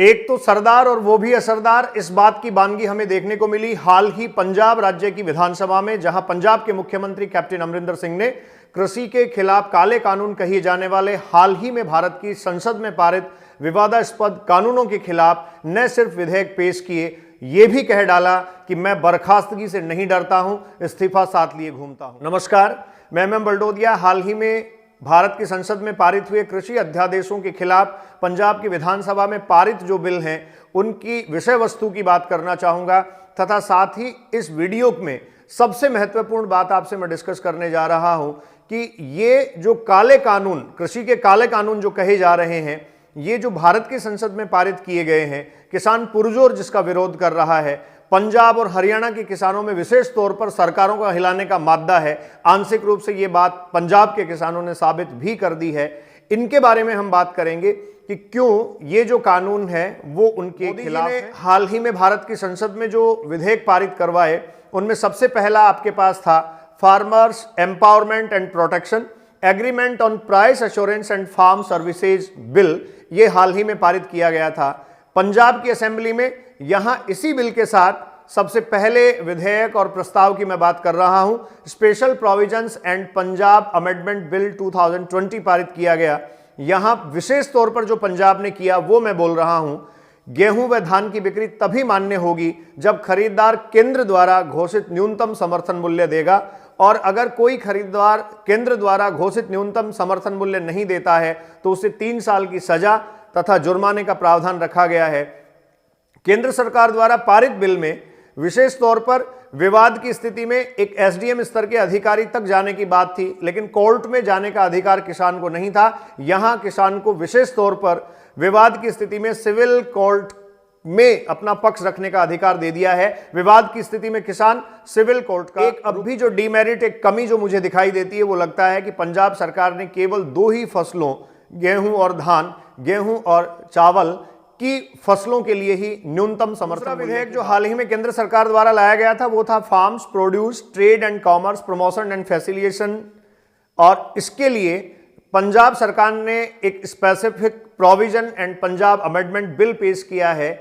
एक तो सरदार और वो भी असरदार, इस बात की बानगी हमें देखने को मिली हाल ही पंजाब राज्य की विधानसभा में, जहां पंजाब के मुख्यमंत्री कैप्टन अमरिंदर सिंह ने कृषि के खिलाफ काले कानून कहिए जाने वाले हाल ही में भारत की संसद में पारित विवादास्पद कानूनों के खिलाफ न सिर्फ विधेयक पेश किए, ये भी कह डाला कि मैं बर्खास्तगी से नहीं डरता हूं, इस्तीफा साथ लिए घूमता हूं। नमस्कार, मैं एम बलडोदिया। हाल ही में भारत की संसद में पारित हुए कृषि अध्यादेशों के खिलाफ पंजाब की विधानसभा में पारित जो बिल हैं उनकी विषय वस्तु की बात करना चाहूंगा, तथा साथ ही इस वीडियो में सबसे महत्वपूर्ण बात आपसे मैं डिस्कस करने जा रहा हूं कि ये जो काले कानून, कृषि के काले कानून जो कहे जा रहे हैं, ये जो भारत की संसद में पारित किए गए हैं, किसान पुरजोर जिसका विरोध कर रहा है, पंजाब और हरियाणा के किसानों में विशेष तौर पर सरकारों को हिलाने का मादा है। आंशिक रूप से ये बात पंजाब के किसानों ने साबित भी कर दी है। इनके बारे में हम बात करेंगे कि क्यों ये जो कानून है वो उनके खिलाफ है। हाल ही में भारत की संसद में जो विधेयक पारित करवाए उनमें सबसे पहला आपके पास था farmers empowerment and protection agreement on price assurance and farm services bill. ये हाल ही में पारित किया गया था पंजाब की असेंबली में। यहां इसी बिल के साथ सबसे पहले विधेयक और प्रस्ताव की मैं बात कर रहा हूं, special provisions and Punjab amendment bill 2020 पारित किया गया। यहां विशेष तौर पर जो पंजाब ने किया वो मैं बोल रहा हूं, गेहूं व धान की बिक्री तभी मान्य होगी जब खरीदार केंद्र द्वारा घोषित न्यूनतम समर्थन मूल्य देगा, और अगर कोई खरीदार केंद्र द्वारा घोषित न्यूनतम समर्थन मूल्य नहीं देता है तो उसे 3 साल की सजा तथा जुर्माने का प्रावधान रखा गया है। केंद्र सरकार द्वारा पारित बिल में विशेष तौर पर विवाद की स्थिति में एक एसडीएम स्तर के अधिकारी तक जाने की बात थी, लेकिन कोर्ट में जाने का अधिकार किसान को नहीं था। यहां किसान को विशेष तौर पर विवाद की स्थिति में सिविल कोर्ट में अपना पक्ष रखने का अधिकार दे दिया है। विवाद की स्थिति में किसान सिविल कोर्ट का एक अब भी जो डीमेरिट, एक कमी जो मुझे दिखाई देती है वो लगता है कि पंजाब सरकार ने केवल 2 ही फसलों, गेहूं और धान, गेहूं और चावल की फसलों के लिए ही न्यूनतम समर्थन विधेयक जो हाल ही में केंद्र सरकार द्वारा लाया गया था वो था farms produce trade and commerce promotion and facilitation, और इसके लिए पंजाब सरकार ने एक specific provision and Punjab amendment bill पेश किया है,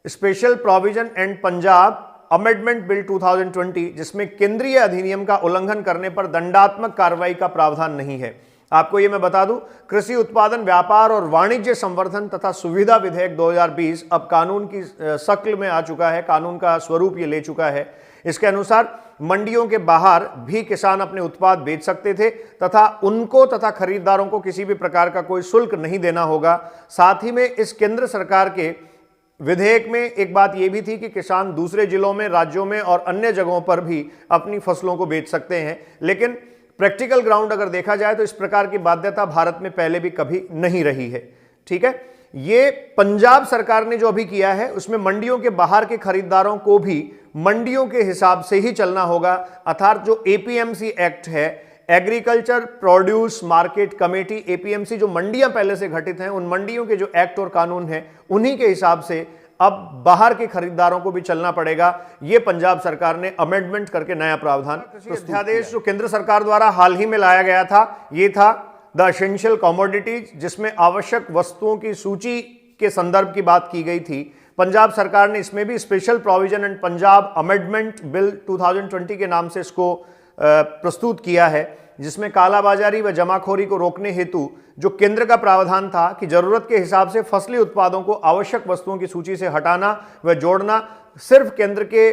special provision and Punjab amendment bill 2020, जिसमें केंद्रीय अधिनियम का उल्लंघन करने पर दंडात्मक कार्रवाई का प्रावधान नहीं है। आपको ये मैं बता दूं, कृषि उत्पादन व्यापार और वाणिज्य संवर्धन तथा सुविधा विधेयक 2020 अब कानून की शक्ल में आ चुका है, कानून का स्वरूप ये ले चुका है। इसके अनुसार मंडियों के बाहर भी किसान अपने उत्पाद बेच सकते थे तथा उनको तथा खरीदारों को किसी भी प्रकार का कोई शुल्क नहीं देना होगा। साथ ही में इस केंद्र सरकार के विधेयक में एक बात यह भी थी कि किसान दूसरे जिलों में, राज्यों में और अन्य जगहों पर भी अपनी फसलों को बेच सकते हैं, लेकिन प्रैक्टिकल ग्राउंड अगर देखा जाए तो इस प्रकार की बाध्यता भारत में पहले भी कभी नहीं रही है। ठीक है, ये पंजाब सरकार ने जो अभी किया है उसमें मंडियों के बाहर के खरीदारों को भी मंडियों के हिसाब से ही चलना होगा, अर्थात जो एपीएमसी एक्ट है, agriculture produce market committee, APMC जो मंडियां पहले से घटित हैं, उन मंडियों के जो एक्ट और कानून हैं उन्हीं के हिसाब से अब बाहर के खरीदारों को भी चलना पड़ेगा। यह पंजाब सरकार ने अमेंडमेंट करके नया प्रावधान अध्यादेश जो केंद्र सरकार द्वारा हाल ही में लाया गया था, यह था द एसेंशियल कमोडिटीज, जिसमें आवश्यक वस्तुओं की सूची के संदर्भ की बात की गई थी। पंजाब सरकार ने इसमें भी special provision and Punjab amendment bill 2020 के नाम से इसको प्रस्तुत किया है, जिसमें कालाबाजारी व जमाखोरी को रोकने हेतु जो केंद्र का प्रावधान था कि जरूरत के हिसाब से फसली उत्पादों को आवश्यक वस्तुओं की सूची से हटाना व जोड़ना सिर्फ केंद्र के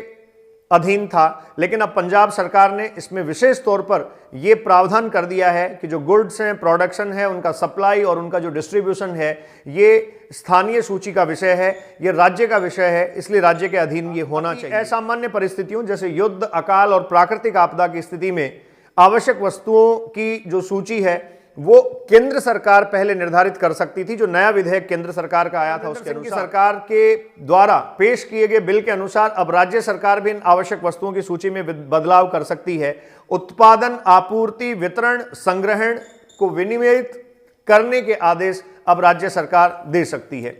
अधीन था, लेकिन अब पंजाब सरकार ने इसमें विशेष तौर पर यह प्रावधान कर दिया है कि जो गुड्स हैं, प्रोडक्शन है, उनका सप्लाई और उनका जो डिस्ट्रीब्यूशन है, ये स्थानीय सूची का विषय है, ये राज्य का विषय है, इसलिए राज्य के अधीन ये होना चाहिए। असामान्य परिस्थितियों जैसे युद्ध, अकाल और प्राकृतिक आपदा की स्थिति में आवश्यक वस्तुओं की जो सूची है वो केंद्र सरकार पहले निर्धारित कर सकती थी। जो नया विधेयक केंद्र सरकार का आया था उसके अनुसार सरकार के द्वारा पेश किए गए बिल के अनुसार अब राज्य सरकार भी इन आवश्यक वस्तुओं की सूची में बदलाव कर सकती है। उत्पादन, आपूर्ति, वितरण, संग्रहण को विनियमित करने के आदेश अब राज्य सरकार दे सकती है।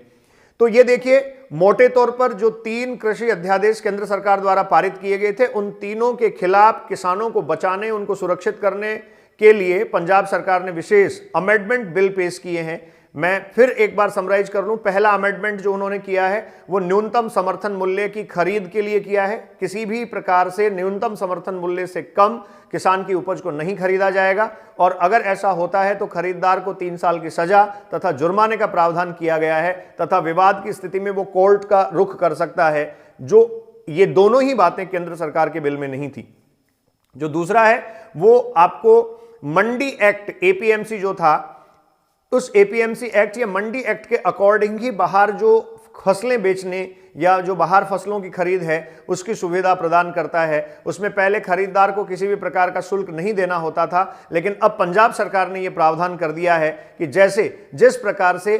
तो ये देखिए, मोटे तौर पर जो 3 कृषि अध्यादेश केंद्र सरकार द्वारा पारित किए गए थे, उन तीनों के खिलाफ किसानों को बचाने, उनको सुरक्षित करने के लिए पंजाब सरकार ने विशेष अमेंडमेंट बिल पेश किए हैं। मैं फिर एक बार समराइज कर लूं, पहला अमेंडमेंट जो उन्होंने किया है वो न्यूनतम समर्थन मूल्य की खरीद के लिए किया है। किसी भी प्रकार से न्यूनतम समर्थन मूल्य से कम किसान की उपज को नहीं खरीदा जाएगा, और अगर ऐसा होता है तो खरीदार को 3 साल की सजा तथा जुर्माने का प्रावधान किया गया है, तथा विवाद की स्थिति में वो कोर्ट का रुख कर सकता है, जो ये दोनों ही बातें केंद्र सरकार के बिल में नहीं थी। जो दूसरा है वो आपको मंडी एक्ट एपीएमसी जो था, उस एपीएमसी एक्ट या मंडी एक्ट के अकॉर्डिंग ही बाहर जो फसलें बेचने या जो बाहर फसलों की खरीद है उसकी सुविधा प्रदान करता है। उसमें पहले खरीदार को किसी भी प्रकार का शुल्क नहीं देना होता था, लेकिन अब पंजाब सरकार ने यह प्रावधान कर दिया है कि जैसे जिस प्रकार से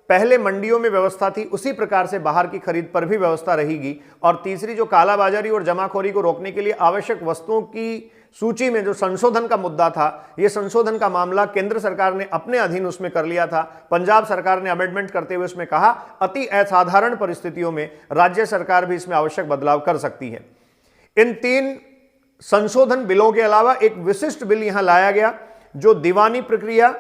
पहले मंडियों में व्यवस्था थी उसी प्रकार से बाहर की खरीद पर भी व्यवस्था रहेगी। और तीसरी, जो कालाबाजारी और जमाखोरी को रोकने के लिए आवश्यक वस्तुओं की सूची में जो संशोधन का मुद्दा था, यह संशोधन का मामला केंद्र सरकार ने अपने अधीन उसमें कर लिया था। पंजाब सरकार ने अमेंडमेंट करते हुए उसमें कहा अति असाधारण परिस्थितियों में राज्य सरकार भी इसमें आवश्यक बदलाव कर सकती है। इन 3 संशोधन बिलों के अलावा एक विशिष्ट बिल यहां लाया गया जो दीवानी प्रक्रिया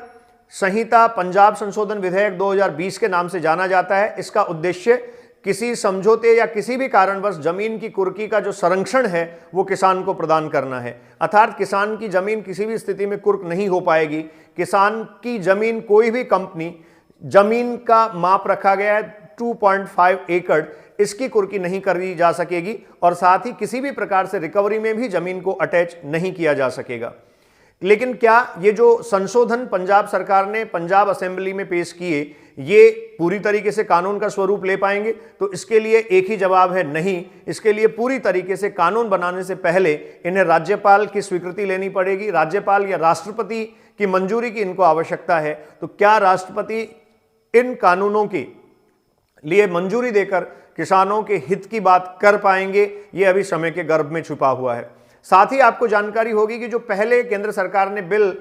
संहिता पंजाब संशोधन विधेयक 2020 के नाम से जाना जाता है। इसका उद्देश्य किसी समझौते या किसी भी कारणवश जमीन की कुर्की का जो संरक्षण है वो किसान को प्रदान करना है। अर्थात किसान की जमीन किसी भी स्थिति में कुर्क नहीं हो पाएगी। किसान की जमीन, कोई भी कंपनी, जमीन का माप रखा गया है 2.5 एकड़, इसकी कुर्की नहीं करी जा सकेगी, और साथ ही किसी भी प्रकार से रिकवरी में भी जमीन को अटैच नहीं किया जा सकेगा। लेकिन क्या ये जो संशोधन पंजाब सरकार ने पंजाब असेंबली में पेश किए ये पूरी तरीके से कानून का स्वरूप ले पाएंगे? तो इसके लिए एक ही जवाब है, नहीं। इसके लिए पूरी तरीके से कानून बनाने से पहले इन्हें राज्यपाल की स्वीकृति लेनी पड़ेगी। राज्यपाल या राष्ट्रपति की मंजूरी की इनको आवश्यकता है। तो क्या राष्ट्रपति इन कानूनों के लिए मंजूरी देकर किसानों के हित की बात कर पाएंगे? ये अभी समय के गर्भ में छुपा हुआ है। साथ ही आपको जानकारी होगी कि जो पहले केंद्र सरकार ने बिल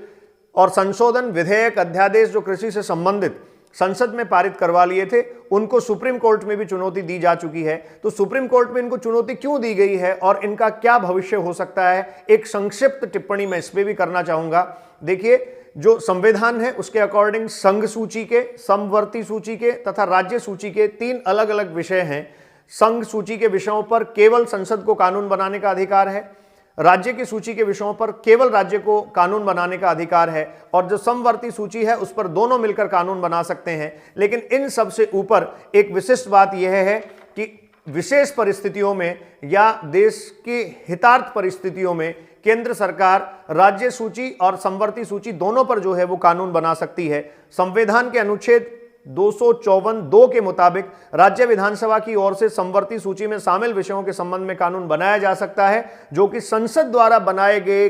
और संशोधन विधेयक अध्यादेश जो कृषि से संबंधित संसद में पारित करवा लिए थे, उनको सुप्रीम कोर्ट में भी चुनौती दी जा चुकी है। तो सुप्रीम कोर्ट में इनको चुनौती क्यों दी गई है और इनका क्या भविष्य हो सकता है, एक संक्षिप्त टिप्पणी मैं इस पे भी करना चाहूंगा। देखिए, जो संविधान है उसके अकॉर्डिंग संघ सूची के, समवर्ती सूची के तथा राज्य सूची के 3 अलग अलग विषय हैं। संघ सूची के विषयों पर केवल संसद को कानून बनाने का अधिकार है, राज्य की सूची के विषयों पर केवल राज्य को कानून बनाने का अधिकार है, और जो समवर्ती सूची है उस पर दोनों मिलकर कानून बना सकते हैं। लेकिन इन सब से ऊपर एक विशिष्ट बात यह है कि विशेष परिस्थितियों में या देश की हितार्थ परिस्थितियों में केंद्र सरकार राज्य सूची और समवर्ती सूची दोनों पर जो है वो कानून बना सकती है। संविधान के अनुच्छेद 254(2) के मुताबिक राज्य विधानसभा की ओर से समवर्ती सूची में शामिल विषयों के संबंध में कानून बनाया जा सकता है जो कि संसद द्वारा बनाए गए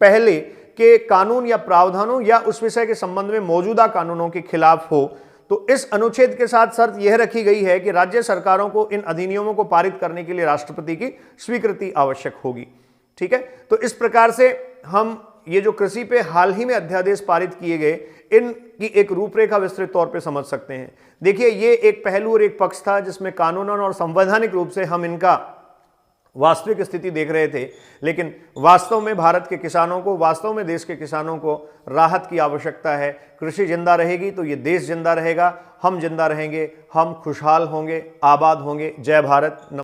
पहले के कानून या प्रावधानों या उस विषय के संबंध में मौजूदा कानूनों के खिलाफ हो। तो इस अनुच्छेद के साथ शर्त यह रखी गई है कि राज्य सरकारों को इन अधिनियमों को पारित करने के लिए राष्ट्रपति की स्वीकृति आवश्यक होगी। ठीक है, तो इस प्रकार से हम ये जो कृषि पे हाल ही में अध्यादेश पारित किए गए इनकी एक रूपरेखा विस्तृत तौर पे समझ सकते हैं। देखिए, ये एक पहलू और एक पक्ष था जिसमें कानूनन और संवैधानिक रूप से हम इनका वास्तविक स्थिति देख रहे थे, लेकिन वास्तव में भारत के किसानों को, वास्तव में देश के किसानों को राहत की आवश्यकता है। कृषि जिंदा रहेगी तो ये देश जिंदा रहेगा, हम जिंदा रहेंगे, हम खुशहाल होंगे, आबाद होंगे। जय भारत।